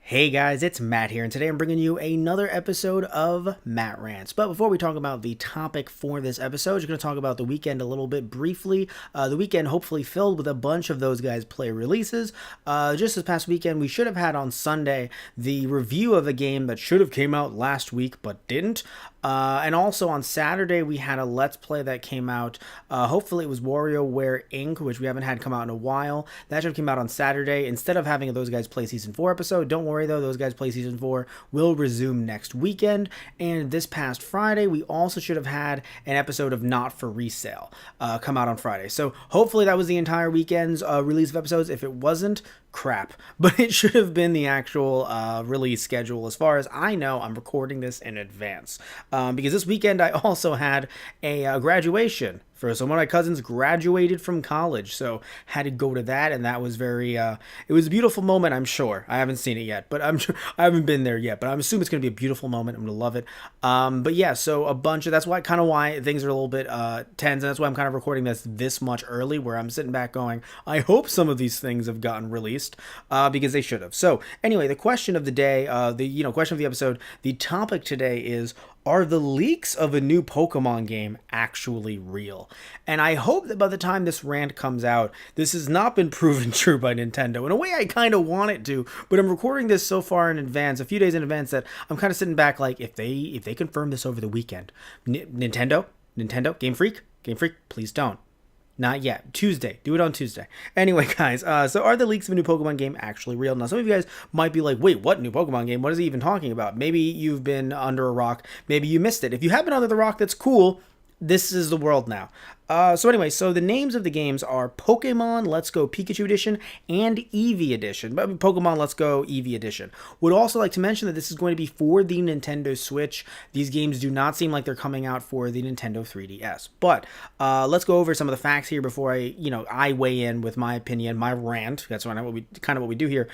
Hey guys, it's Matt here, and today I'm bringing you another episode of Matt Rants. But before we talk about the topic for this episode, we're going to talk about the weekend a little bit briefly. The weekend hopefully filled with a bunch of those guys' play releases. Just this past weekend, we should have had on Sunday the review of a game that should have came out last week but didn't. And also on Saturday, we had a Let's Play that came out. Hopefully it was WarioWare Inc., which we haven't had come out in a while. That should have came out on Saturday. Instead of having Those Guys Play Season 4 episode, don't worry though, Those Guys Play Season 4 will resume next weekend. And this past Friday, we also should have had an episode of Not For Resale come out on Friday. So hopefully that was the entire weekend's release of episodes. If it wasn't, crap, but it should have been the actual release schedule. As far as I know, I'm recording this in advance because this weekend I also had a graduation. For some of my cousins graduated from college, so had to go to that, and that was very it was a beautiful moment. I'm sure I haven't seen it yet, but I'm sure I haven't been there yet, but I'm assuming it's going to be a beautiful moment. I'm going to love it. But yeah, so a bunch of that's why things are a little bit tense, and that's why I'm kind of recording this much early, where I'm sitting back going, I hope some of these things have gotten released because they should have. So anyway, the question of the day, the question of the episode, the topic today is, are the leaks of a new Pokemon game actually real? And I hope that by the time this rant comes out, this has not been proven true by Nintendo. In a way, I kind of want it to, but I'm recording this so far in advance, a few days in advance, that I'm kind of sitting back like, if they confirm this over the weekend, Nintendo, Game Freak, please don't. Not yet. Tuesday. Do it on Tuesday. Anyway, guys, so are the leaks of a new Pokemon game actually real? Now, some of you guys might be like, wait, what new Pokemon game? What is he even talking about? Maybe you've been under a rock. Maybe you missed it. If you have been under the rock, that's cool. This is the world now. So the names of the games are Pokemon Let's Go Pikachu Edition and Eevee Edition. But Pokemon Let's Go Eevee Edition. Would also like to mention that this is going to be for the Nintendo Switch. These games do not seem like they're coming out for the Nintendo 3DS. But let's go over some of the facts here before I weigh in with my opinion, my rant. That's what we do here.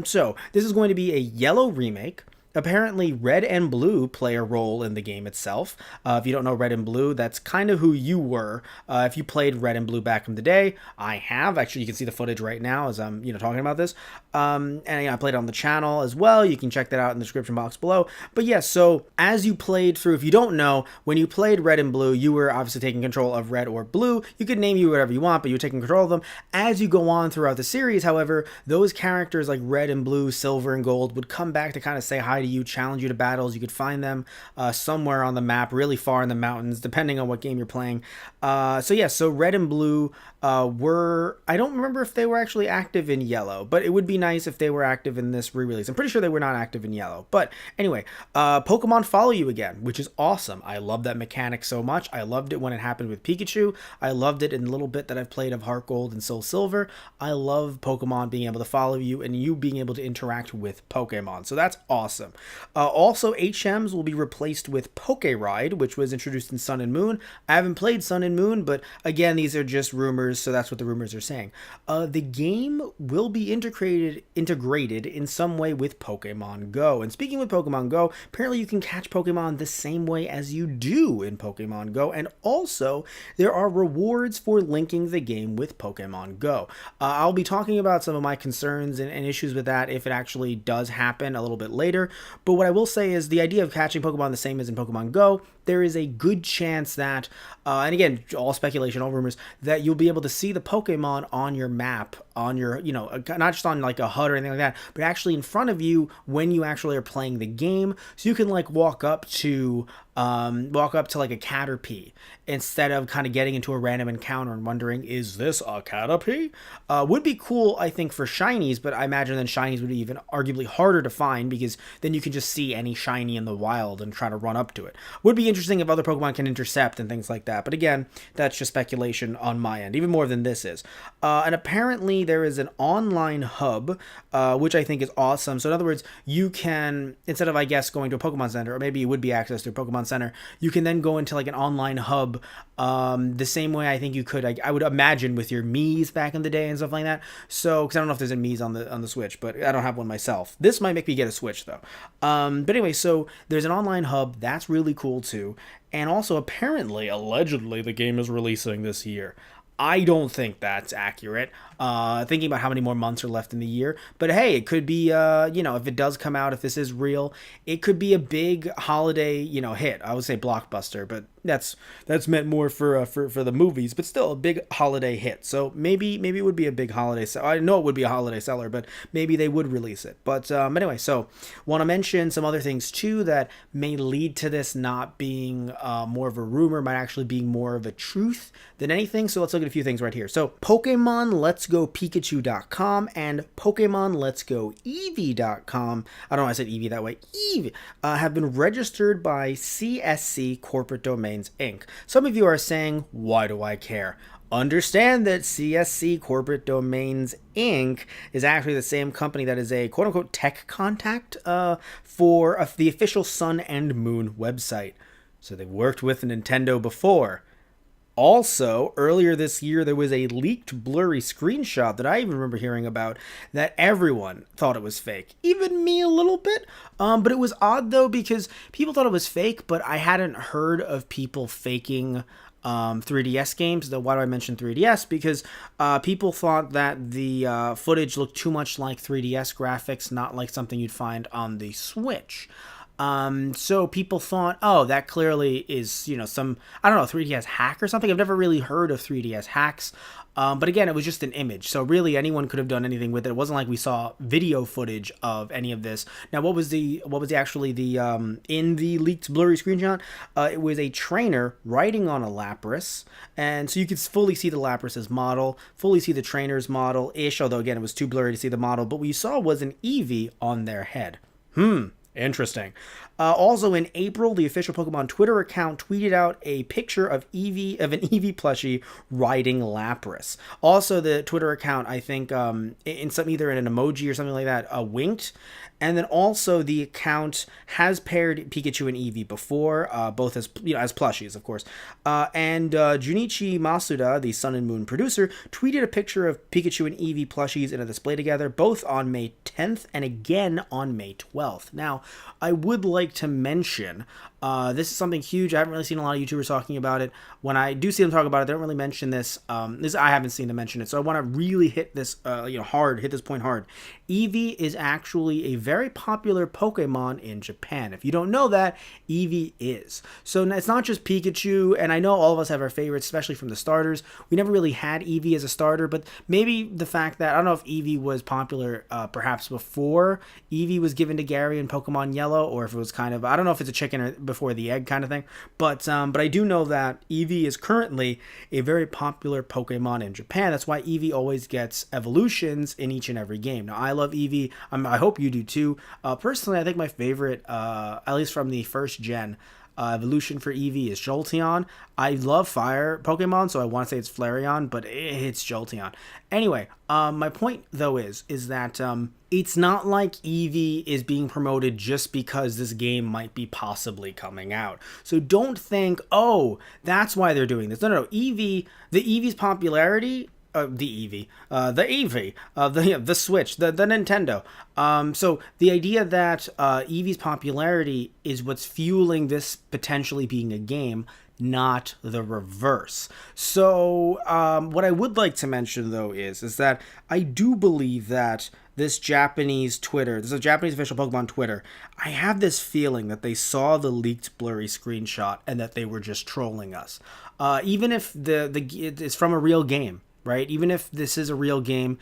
So this is going to be a yellow remake. Apparently, Red and Blue play a role in the game itself. If you don't know Red and Blue, that's kind of who you were. If you played Red and Blue back in the day, I have. Actually, you can see the footage right now as I'm talking about this. And I played it on the channel as well. You can check that out in the description box below. But yes, so as you played through, if you don't know, when you played Red and Blue, you were obviously taking control of Red or Blue. You could name you whatever you want, but you're taking control of them. As you go on throughout the series, however, those characters like Red and Blue, Silver and Gold would come back to kind of say hi to you, challenge you to battles. You could find them somewhere on the map, really far in the mountains, depending on what game you're playing. So Red and Blue I don't remember if they were actually active in Yellow, but it would be nice if they were active in this re-release. I'm pretty sure they were not active in Yellow. But anyway, Pokemon follow you again, which is awesome. I love that mechanic so much. I loved it when it happened with Pikachu. I loved it in the little bit that I've played of Heart Gold and Soul Silver. I love Pokemon being able to follow you and you being able to interact with Pokemon. So that's awesome. Also, HMs will be replaced with Poke Ride, which was introduced in Sun and Moon. I haven't played Sun and Moon, but again, these are just rumors, so that's what the rumors are saying. The game will be integrated in some way with Pokemon Go. And speaking with Pokemon Go, apparently you can catch Pokemon the same way as you do in Pokemon Go. And also, there are rewards for linking the game with Pokemon Go. I'll be talking about some of my concerns and issues with that if it actually does happen a little bit later. But what I will say is the idea of catching Pokemon the same as in Pokemon Go, there is a good chance that, and again, all speculation, all rumors, that you'll be able to see the Pokemon on your map, on your, not just on like a HUD or anything like that, but actually in front of you when you actually are playing the game. So you can like walk up to like a Caterpie instead of kind of getting into a random encounter and wondering, is this a Caterpie? Would be cool, I think, for shinies, but I imagine then shinies would be even arguably harder to find because then you can just see any shiny in the wild and try to run up to it. Would be interesting if other Pokemon can intercept and things like that, but again, that's just speculation on my end, even more than this is. And apparently there is an online hub, which I think is awesome. So in other words, you can, instead of, I guess, going to a Pokemon Center, or maybe it would be access to a Pokemon Center, you can then go into like an online hub the same way I think you could, I would imagine, with your Miis back in the day and stuff like that. So, because I don't know if there's a Miis on the Switch, but I don't have one myself. This might make me get a Switch though. But anyway, so there's an online hub. That's really cool too. And also, apparently, allegedly, the game is releasing this year. I don't think that's accurate. thinking about how many more months are left in the year. But hey, it could be, if it does come out, if this is real, it could be a big holiday, hit. I would say blockbuster, but that's meant more for the movies, but still a big holiday hit. So maybe it would be a big holiday seller. I know it would be a holiday seller, but maybe they would release it. But anyway, so want to mention some other things too that may lead to this not being more of a rumor, might actually being more of a truth than anything. So let's look at a few things right here. So Pokemon Let's Go Pikachu.com and Pokemon Let's Go Eevee.com, I don't know why I said Eevee that way, Eevee, have been registered by CSC Corporate Domains Inc. Some of you are saying, why do I care? Understand that CSC Corporate Domains Inc. is actually the same company that is a quote-unquote tech contact for the official Sun and Moon website. So they've worked with Nintendo before. Also, earlier this year, there was a leaked blurry screenshot that I even remember hearing about that everyone thought it was fake. Even me a little bit. But it was odd, though, because people thought it was fake, but I hadn't heard of people faking 3DS games. Though, why do I mention 3DS? Because people thought that the footage looked too much like 3DS graphics, not like something you'd find on the Switch. So people thought, oh, that clearly is, some, I don't know, 3DS hack or something. I've never really heard of 3DS hacks. But again, it was just an image. So really anyone could have done anything with it. It wasn't like we saw video footage of any of this. Now, what was in the leaked blurry screenshot? It was a trainer riding on a Lapras. And so you could fully see the Lapras's model, fully see the trainer's model-ish, although again, it was too blurry to see the model. But what you saw was an Eevee on their head. Interesting. Also in April, the official Pokemon Twitter account tweeted out a picture of an Eevee plushie riding Lapras. Also, the Twitter account, I think, either in an emoji or something like that, winked. And then also the account has paired Pikachu and Eevee before, both as plushies, of course. And Junichi Masuda, the Sun and Moon producer, tweeted a picture of Pikachu and Eevee plushies in a display together, both on May 10th and again on May 12th. Now, I would like to mention, this is something huge. I haven't really seen a lot of YouTubers talking about it. When I do see them talk about it, they don't really mention this. I haven't seen them mention it, so I want to really hit this, hit this point hard. Eevee is actually a very popular Pokemon in Japan. If you don't know that, Eevee is. So it's not just Pikachu, and I know all of us have our favorites, especially from the starters. We never really had Eevee as a starter, but maybe the fact that, I don't know if Eevee was popular perhaps before Eevee was given to Gary in Pokemon Yellow, or if it was kind of, I don't know if it's a chicken or before the egg kind of thing, but I do know that Eevee is currently a very popular Pokemon in Japan. That's why Eevee always gets evolutions in each and every game. Now, I love Eevee. I hope you do too. Personally, I think my favorite, at least from the first gen, evolution for Eevee is Jolteon. I love fire Pokemon, so I want to say it's Flareon, but it's Jolteon. Anyway, my point though is that it's not like Eevee is being promoted just because this game might be possibly coming out. So don't think, oh, that's why they're doing this. No. Eevee's popularity. The Switch, the Nintendo. So the idea that Eevee's popularity is what's fueling this potentially being a game, not the reverse. So what I would like to mention, though, is that I do believe that this is a Japanese official Pokemon Twitter, I have this feeling that they saw the leaked blurry screenshot and that they were just trolling us. Even if it's from a real game, right? Even if this is a real game,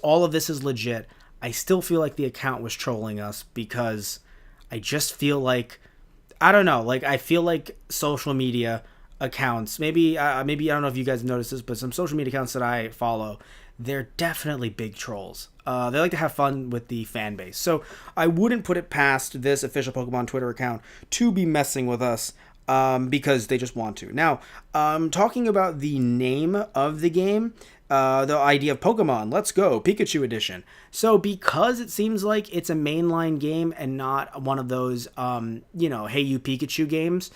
all of this is legit, I still feel like the account was trolling us because I just feel like, I don't know, like I feel like social media accounts, maybe I don't know if you guys noticed this, but some social media accounts that I follow, they're definitely big trolls. They like to have fun with the fan base. So I wouldn't put it past this official Pokemon Twitter account to be messing with us because they just want to. Now, talking about the name of the game, the idea of Pokemon Let's Go Pikachu Edition. So because it seems like it's a mainline game and not one of those, Hey You Pikachu games,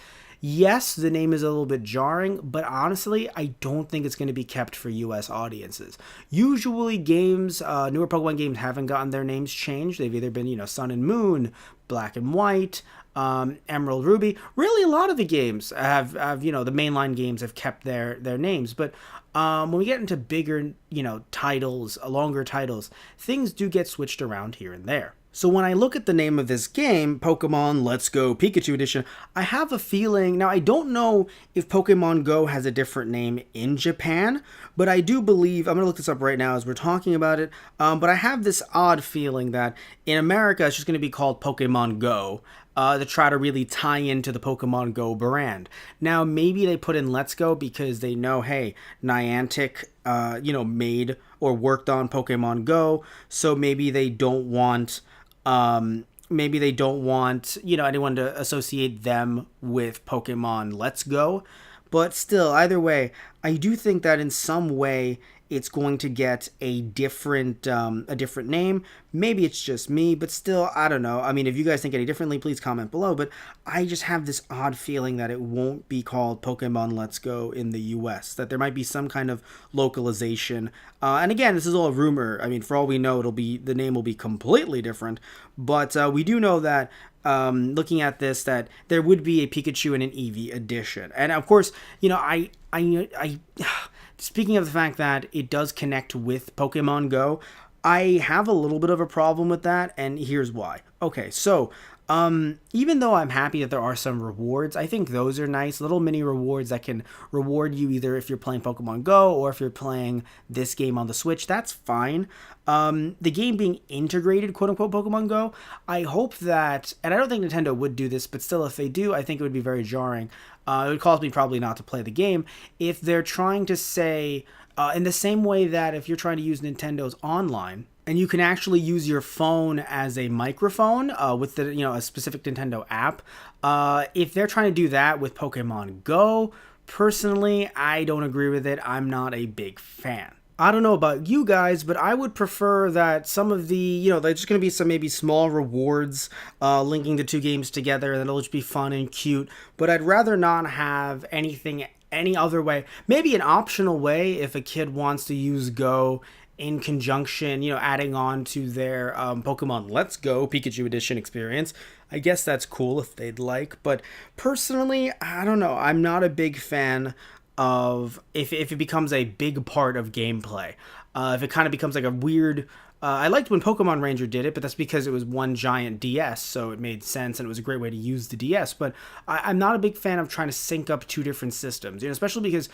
Yes, the name is a little bit jarring, but honestly, I don't think it's going to be kept for US audiences. Usually games, newer Pokemon games haven't gotten their names changed. They've either been, Sun and Moon, Black and White, Emerald, Ruby. Really, a lot of the games have the mainline games have kept their names. But when we get into bigger, titles, longer titles, things do get switched around here and there. So when I look at the name of this game, Pokemon Let's Go Pikachu Edition, I have a feeling, now I don't know if Pokemon Go has a different name in Japan, but I do believe, I'm going to look this up right now as we're talking about it, but I have this odd feeling that in America it's just going to be called Pokemon Go. To try to really tie into the Pokemon Go brand. Now, maybe they put in Let's Go because they know, hey, Niantic, made or worked on Pokemon Go, so maybe they don't want, anyone to associate them with Pokemon Let's Go. But still, either way, I do think that in some way it's going to get a different name. Maybe it's just me, but still, I don't know. I mean, if you guys think any differently, please comment below. But I just have this odd feeling that it won't be called Pokemon Let's Go in the US, that there might be some kind of localization. And again, this is all a rumor. I mean, for all we know, the name will be completely different. But we do know that looking at this, that there would be a Pikachu and an Eevee edition. And of course, I speaking of the fact that it does connect with Pokemon Go, I have a little bit of a problem with that, and here's why. Okay, so even though I'm happy that there are some rewards, I think those are nice little mini rewards that can reward you either if you're playing Pokemon Go or if you're playing this game on the Switch. That's fine. The game being integrated, quote unquote, Pokemon Go, I hope that, and I don't think Nintendo would do this, but still, if they do, I think it would be very jarring. It would cause me probably not to play the game if they're trying to say, in the same way that if you're trying to use Nintendo's online, and you can actually use your phone as a microphone with a specific Nintendo app. If they're trying to do that with Pokemon Go, personally, I don't agree with it. I'm not a big fan. I don't know about you guys, but I would prefer that some of the, there's just going to be some maybe small rewards linking the two games together, and it'll just be fun and cute. But I'd rather not have anything any other way. Maybe an optional way if a kid wants to use Go in conjunction, adding on to their Pokemon Let's Go Pikachu Edition experience. I guess that's cool if they'd like, but personally, I don't know. I'm not a big fan of if it becomes a big part of gameplay. If it kind of becomes like a weird... I liked when Pokemon Ranger did it, but that's because it was one giant DS, so it made sense, and it was a great way to use the DS. But I'm not a big fan of trying to sync up two different systems, especially because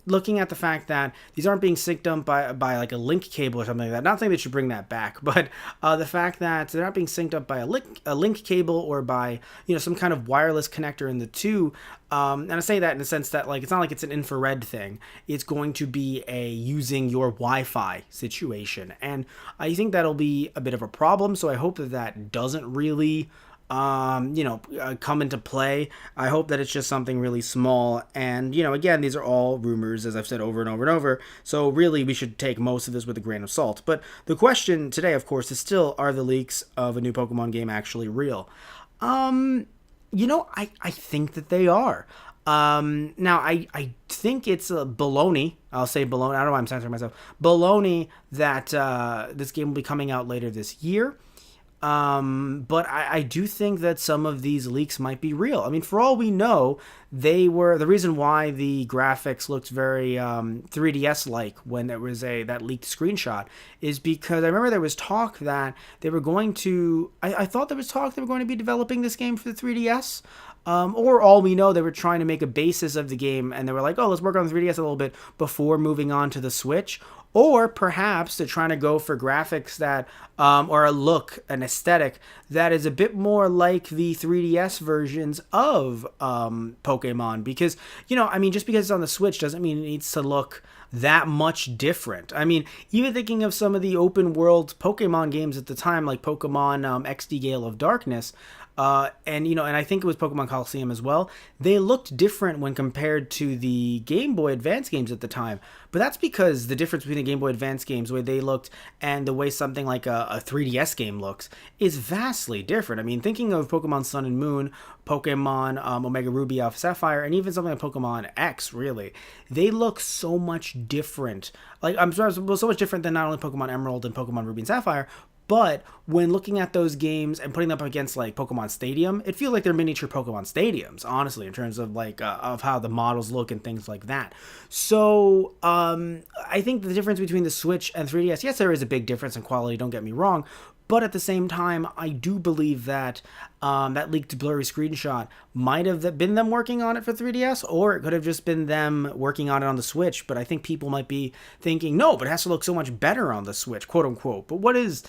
looking at the fact that these aren't being synced up by like a link cable or something like that. Not saying they should bring that back, but the fact that they're not being synced up by a link cable or by some kind of wireless connector in the two. And I say that in the sense that it's not like it's an infrared thing. It's going to be a using your Wi-Fi situation, and I think that'll be a bit of a problem. So I hope that doesn't really come into play. I hope that it's just something really small. And again, these are all rumors, as I've said over and over and over. So really, we should take most of this with a grain of salt. But the question today, of course, is still: are the leaks of a new Pokemon game actually real? I think that they are. Now, I think it's baloney. I'll say baloney. I don't know why I'm censoring myself. Baloney that this game will be coming out later this year. But I do think that some of these leaks might be real. I mean, for all we know, the reason why the graphics looked very 3DS-like when there was that leaked screenshot is because I remember there was talk that they were going to... I thought there was talk they were going to be developing this game for the 3DS. Or all we know, they were trying to make a basis of the game, and they were like, oh, let's work on the 3DS a little bit before moving on to the Switch. Or perhaps they're trying to go for graphics that, or a look, an aesthetic that is a bit more like the 3DS versions of Pokemon. Because, just because it's on the Switch doesn't mean it needs to look that much different. I mean, even thinking of some of the open world Pokemon games at the time, like Pokemon XD Gale of Darkness, and and I think it was Pokemon Coliseum as well. They looked different when compared to the Game Boy Advance games at the time, but that's because the difference between the Game Boy Advance games, the way they looked, and the way something like a 3DS game looks, is vastly different. I mean, thinking of Pokemon Sun and Moon, Pokemon Omega Ruby, Alpha Sapphire, and even something like Pokemon X, really, they look so much different. Like, I'm sorry, so much different than not only Pokemon Emerald and Pokemon Ruby and Sapphire, but when looking at those games and putting them up against like Pokemon Stadium, it feels like they're miniature Pokemon Stadiums, honestly, in terms of like of how the models look and things like that. So I think the difference between the Switch and 3DS, yes, there is a big difference in quality. Don't get me wrong. But at the same time, I do believe that that leaked blurry screenshot might have been them working on it for 3DS, or it could have just been them working on it on the Switch. But I think people might be thinking, no, but it has to look so much better on the Switch, quote unquote. But what is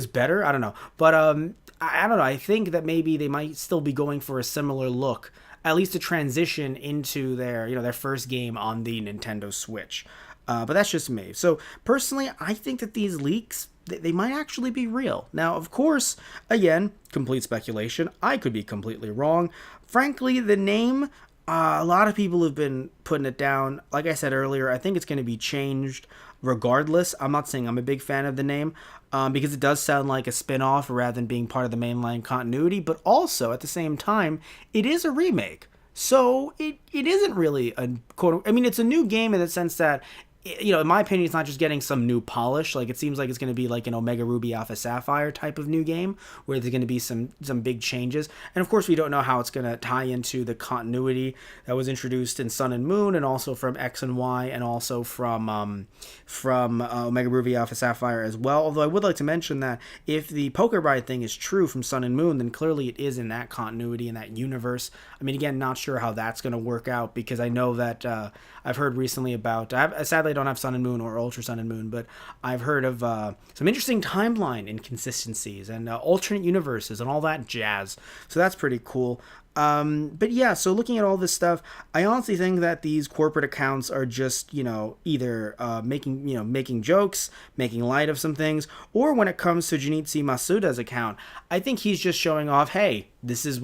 better? I don't know. But I don't know. I think that maybe they might still be going for a similar look, at least to transition into their first game on the Nintendo Switch. But that's just me. So personally, I think that these leaks, they might actually be real. Now, of course, again, complete speculation. I could be completely wrong. Frankly, the name, a lot of people have been putting it down. Like I said earlier, I think it's going to be changed regardless. I'm not saying I'm a big fan of the name because it does sound like a spin-off rather than being part of the mainline continuity. But also, at the same time, it is a remake. So it isn't really a quote. I mean, it's a new game in the sense that, in my opinion, it's not just getting some new polish. Like, it seems like it's going to be like an Omega Ruby Alpha Sapphire type of new game where there's going to be some big changes. And of course, we don't know how it's going to tie into the continuity that was introduced in Sun and Moon, and also from X and Y, and also from Omega Ruby Alpha Sapphire as well. Although I would like to mention that if the Poker Bride thing is true from Sun and Moon, then clearly it is in that continuity, in that universe. I mean, again, not sure how that's going to work out, because I know that I've heard recently about, sadly I don't have Sun and Moon or Ultra Sun and Moon, but I've heard of some interesting timeline inconsistencies and alternate universes and all that jazz. So that's pretty cool. But yeah, so looking at all this stuff, I honestly think that these corporate accounts are just, either making jokes, making light of some things, or when it comes to Junichi Masuda's account, I think he's just showing off, hey, this is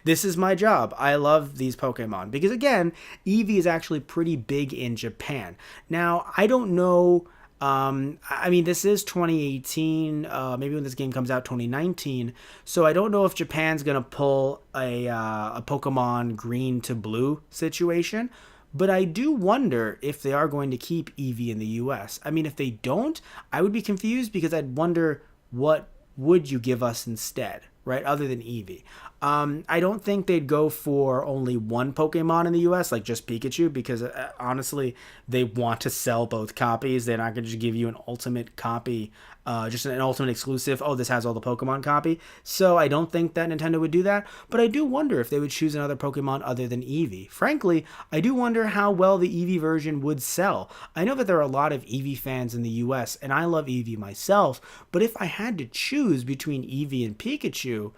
this is my job. I love these Pokemon. Because again, Eevee is actually pretty big in Japan. Now, I don't know. I mean, this is 2018, maybe when this game comes out, 2019, so I don't know if Japan's gonna pull a Pokemon green to blue situation, but I do wonder if they are going to keep Eevee in the US. I mean, if they don't, I would be confused, because I'd wonder, what would you give us instead, right, other than Eevee? I don't think they'd go for only one Pokemon in the US, like just Pikachu, because honestly, they want to sell both copies. They're not going to just give you an ultimate copy, just an ultimate exclusive, oh, this has all the Pokemon copy. So I don't think that Nintendo would do that, but I do wonder if they would choose another Pokemon other than Eevee. Frankly, I do wonder how well the Eevee version would sell. I know that there are a lot of Eevee fans in the US, and I love Eevee myself, but if I had to choose between Eevee and Pikachu,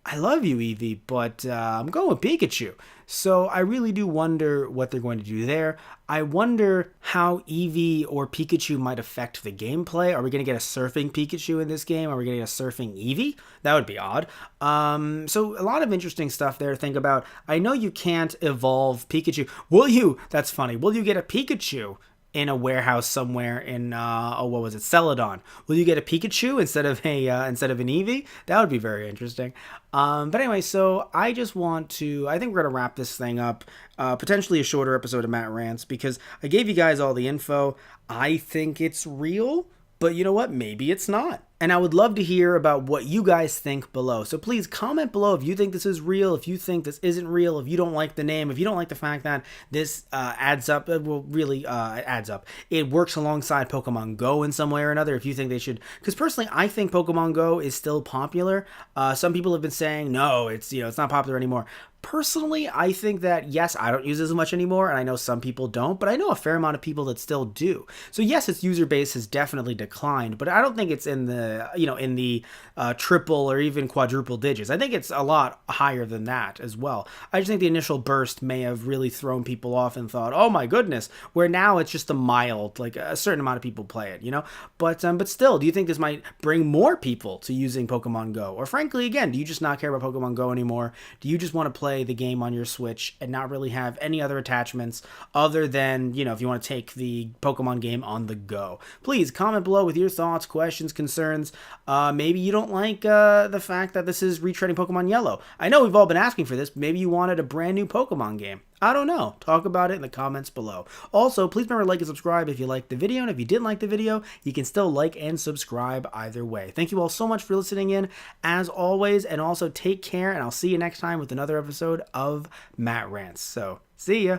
I love you, Eevee, but I'm going with Pikachu. So I really do wonder what they're going to do there. I wonder how Eevee or Pikachu might affect the gameplay. Are we going to get a surfing Pikachu in this game? Are we going to get a surfing Eevee? That would be odd. So a lot of interesting stuff there to think about. I know you can't evolve Pikachu. Will you? That's funny. Will you get a Pikachu in a warehouse somewhere in what was it, Celadon? Will you get a Pikachu instead of an Eevee? That would be very interesting. But anyway, so I think we're gonna wrap this thing up. Potentially a shorter episode of Matt Rants, because I gave you guys all the info. I think it's real, but you know what? Maybe it's not. And I would love to hear about what you guys think below. So please comment below if you think this is real, if you think this isn't real, if you don't like the name, if you don't like the fact that this adds up, it adds up. It works alongside Pokemon Go in some way or another, if you think they should. Because personally, I think Pokemon Go is still popular. Some people have been saying, no, it's not popular anymore. Personally, I think that, yes, I don't use it as much anymore, and I know some people don't, but I know a fair amount of people that still do. So yes, its user base has definitely declined, but I don't think it's in the the, in the triple or even quadruple digits. I think it's a lot higher than that as well. I just think the initial burst may have really thrown people off and thought, oh my goodness, where now it's just a mild, like a certain amount of people play it, but still, do you think this might bring more people to using Pokemon Go? Or frankly, again, do you just not care about Pokemon Go anymore? Do you just want to play the game on your Switch and not really have any other attachments other than, if you want to take the Pokemon game on the go? Please comment below with your thoughts, questions, concerns. Maybe you don't like the fact that this is retreading Pokemon Yellow. I know we've all been asking for this. Maybe you wanted a brand new Pokemon game. I don't know. Talk about it in the comments below. Also, please remember to like and subscribe if you liked the video, and if you didn't like the video, you can still like and subscribe either way. Thank you all so much for listening in, as always, and also take care, and I'll see you next time with another episode of Matt Rants. So, see ya!